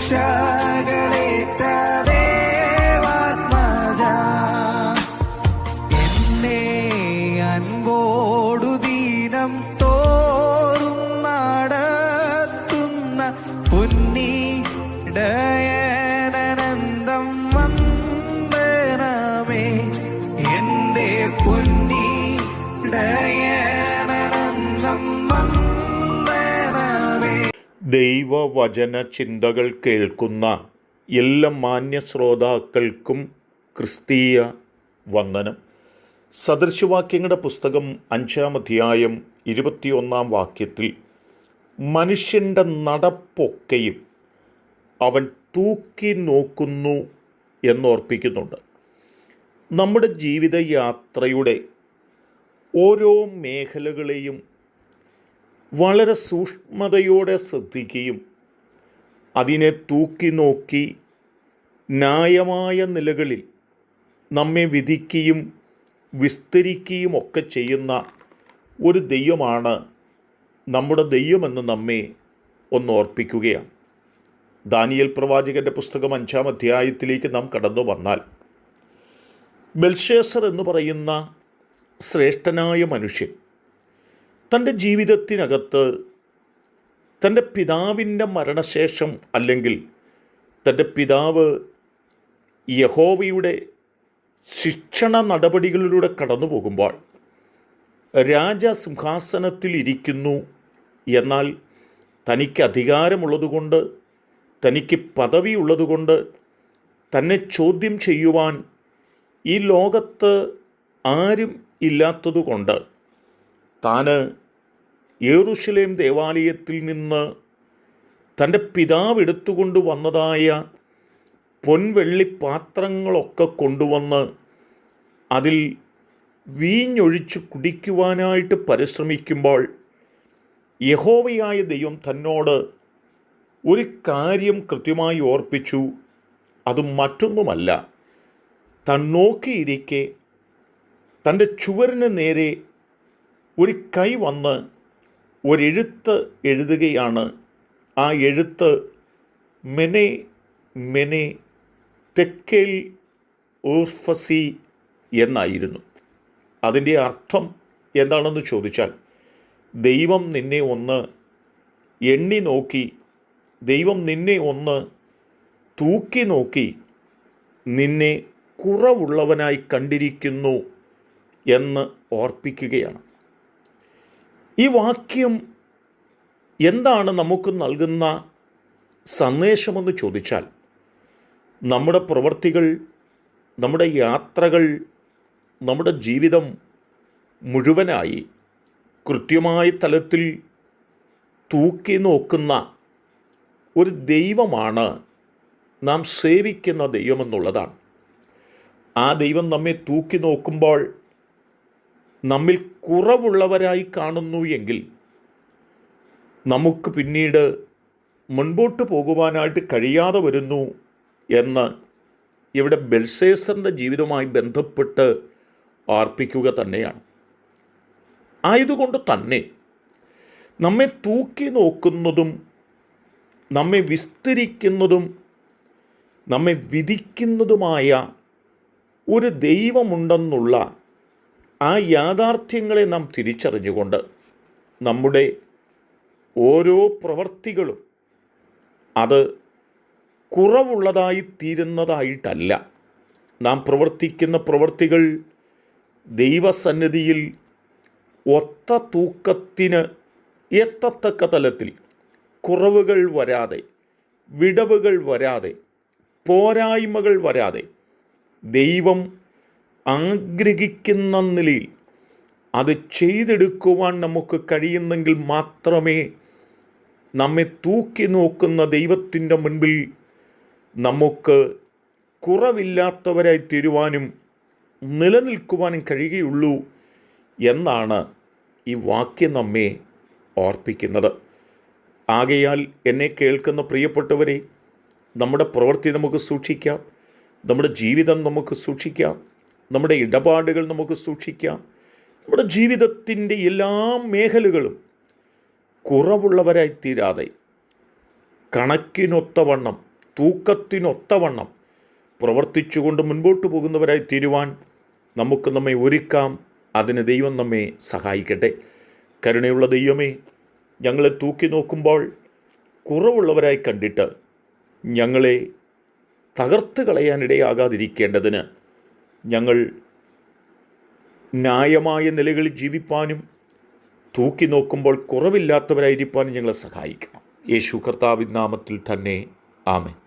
ശിക്ഷകളേറ്റ ദേവാത്മജ എന്നെ അൻപോടു ദീനം തോറും നടത്തുന്ന പൊന്നിടയനന്തം വന്ദനമേ എന്റെ പൊന്നിടയനന്തം വന്ദനമേ. ദൈവവചന ചിന്തകൾ കേൾക്കുന്ന എല്ലാ മാന്യ ശ്രോതാക്കൾക്കും ക്രിസ്തീയ വന്ദനം. സദൃശവാക്യങ്ങളുടെ പുസ്തകം 5-ാം അധ്യായം 21-ാം വാക്യത്തിൽ മനുഷ്യൻ്റെ നടപ്പൊക്കെയും അവൻ തൂക്കി നോക്കുന്നു എന്നോർപ്പിക്കുന്നുണ്ട്. നമ്മുടെ ജീവിതയാത്രയുടെ ഓരോ മേഖലകളെയും വളരെ സൂക്ഷ്മതയോടെ ശ്രദ്ധിക്കുകയും അതിനെ തൂക്കി നോക്കി ന്യായമായ നിലകളിൽ നമ്മെ വിധിക്കുകയും വിസ്തരിക്കുകയും ഒക്കെ ചെയ്യുന്ന ഒരു ദൈവമാണ് നമ്മുടെ ദൈവമെന്ന് നമ്മെ ഒന്ന് ഓർപ്പിക്കുകയാണ്. ദാനിയേൽ പ്രവാചകൻ്റെ പുസ്തകം 5-ാം അധ്യായത്തിലേക്ക് നാം കടന്നു വന്നാൽ ബെൽഷേസർ എന്ന് പറയുന്ന ശ്രേഷ്ഠനായ മനുഷ്യൻ തൻ്റെ ജീവിതത്തിനകത്ത് തൻ്റെ പിതാവിൻ്റെ മരണശേഷം അല്ലെങ്കിൽ തൻ്റെ പിതാവ് യഹോവയുടെ ശിക്ഷണ നടപടികളിലൂടെ കടന്നു പോകുമ്പോൾ രാജസിംഹാസനത്തിൽ ഇരിക്കുന്നു, എന്നാൽ തനിക്ക് അധികാരമുള്ളതുകൊണ്ട് തനിക്ക് പദവിയുള്ളതുകൊണ്ട് തന്നെ ചോദ്യം ചെയ്യുവാൻ ഈ ലോകത്ത് ആരും ഇല്ലാത്തതുകൊണ്ട് താൻ യെരൂശലേം ദേവാലയത്തിൽ നിന്ന് തൻ്റെ പിതാവ് എടുത്തുകൊണ്ട് വന്നതായ പൊൻവെള്ളി പാത്രങ്ങളൊക്കെ കൊണ്ടുവന്ന് അതിൽ വീഞ്ഞൊഴിച്ച് കുടിക്കുവാനായിട്ട് പരിശ്രമിക്കുമ്പോൾ യഹോവയായ ദൈവം തന്നോട് ഒരു കാര്യം കൃത്യമായി ഓർപ്പിച്ചു. അത് മറ്റൊന്നുമല്ല, താൻ നോക്കിയിരിക്കെ തൻ്റെ ചുവരിന് നേരെ ഒരു കൈ വന്ന് ഒരെഴുത്ത് എഴുതുകയാണ്. ആ എഴുത്ത് മെനെ മെനെ തെക്കേൽ ഊർഫസി എന്നായിരുന്നു. അതിൻ്റെ അർത്ഥം എന്താണെന്ന് ചോദിച്ചാൽ, ദൈവം നിന്നെ ഒന്ന് എണ്ണി നോക്കി, ദൈവം നിന്നെ ഒന്ന് തൂക്കി നോക്കി, നിന്നെ കുറവുള്ളവനായി കണ്ടിരിക്കുന്നു എന്ന് ഓർപ്പിക്കുകയാണ്. ഈ വാക്യം എന്താണ് നമുക്ക് നൽകുന്ന സന്ദേശമെന്ന് ചോദിച്ചാൽ, നമ്മുടെ പ്രവൃത്തികൾ, നമ്മുടെ യാത്രകൾ, നമ്മുടെ ജീവിതം മുഴുവനായി കൃത്യമായ തലത്തിൽ തൂക്കി നോക്കുന്ന ഒരു ദൈവമാണ് നാം സേവിക്കുന്ന ദൈവമെന്നുള്ളതാണ്. ആ ദൈവം നമ്മെ തൂക്കി നോക്കുമ്പോൾ നമ്മിൽ കുറവുള്ളവരായി കാണുന്നു എങ്കിൽ നമുക്ക് പിന്നീട് മുൻപോട്ട് പോകുവാനായിട്ട് കഴിയാതെ വരുന്നു എന്ന് ഇവിടെ ബെൽഷേസറിൻ്റെ ജീവിതവുമായി ബന്ധപ്പെട്ട് ഓർപ്പിക്കുക തന്നെയാണ്. ആയതുകൊണ്ട് തന്നെ നമ്മെ തൂക്കി നോക്കുന്നതും നമ്മെ വിസ്തരിക്കുന്നതും നമ്മെ വിധിക്കുന്നതുമായ ഒരു ദൈവമുണ്ടെന്നുള്ള ആ യാഥാർത്ഥ്യങ്ങളെ നാം തിരിച്ചറിഞ്ഞുകൊണ്ട് നമ്മുടെ ഓരോ പ്രവൃത്തികളും അത് കുറവുള്ളതായി തീരുന്നതായിട്ടല്ല. നാം പ്രവർത്തിക്കുന്ന പ്രവൃത്തികൾ ദൈവസന്നിധിയിൽ ഒത്ത തൂക്കത്തിന് എത്തത്തക്ക തലത്തിൽ കുറവുകൾ വരാതെ, വിടവുകൾ വരാതെ, പോരായ്മകൾ വരാതെ ദൈവം ആഗ്രഹിക്കുന്ന നിലയിൽ അത് ചെയ്തെടുക്കുവാൻ നമുക്ക് കഴിയുന്നെങ്കിൽ മാത്രമേ നമ്മെ തൂക്കി നോക്കുന്ന ദൈവത്തിൻ്റെ മുൻപിൽ നമുക്ക് കുറവില്ലാത്തവരായി തീരുവാനും നിലനിൽക്കുവാനും കഴിയുകയുള്ളൂ എന്നാണ് ഈ വാക്യം നമ്മെ ഓർപ്പിക്കുന്നത്. ആകയാൽ എന്നെ കേൾക്കുന്ന പ്രിയപ്പെട്ടവരെ, നമ്മുടെ പ്രവൃത്തി നമുക്ക് സൂക്ഷിക്കാം, നമ്മുടെ ജീവിതം നമുക്ക് സൂക്ഷിക്കാം, നമ്മുടെ ഇടപാടുകൾ നമുക്ക് സൂക്ഷിക്കാം. നമ്മുടെ ജീവിതത്തിൻ്റെ എല്ലാ മേഖലകളും കുറവുള്ളവരായി തീരാതെ കണക്കിനൊത്തവണ്ണം തൂക്കത്തിനൊത്തവണ്ണം പ്രവർത്തിച്ചുകൊണ്ട് മുൻപോട്ട് പോകുന്നവരായി തീരുവാൻ നമുക്ക് നമ്മെ ഒരുക്കാം. അതിന് ദൈവം നമ്മെ സഹായിക്കട്ടെ. കരുണയുള്ള ദൈവമേ, ഞങ്ങളെ തൂക്കി നോക്കുമ്പോൾ കുറവുള്ളവരായി കണ്ടിട്ട് ഞങ്ങളെ തകർത്ത് കളയാനിടയാകാതിരിക്കേണ്ടതിന് ഞങ്ങൾ ന്യായമായ നിലകളിൽ ജീവിപ്പാനും തൂക്കി നോക്കുമ്പോൾ കുറവില്ലാത്തവരായിരിക്കാനും ഞങ്ങളെ സഹായിക്കണം. യേശു കർത്താവിൻ നാമത്തിൽ തന്നെ ആമേൻ.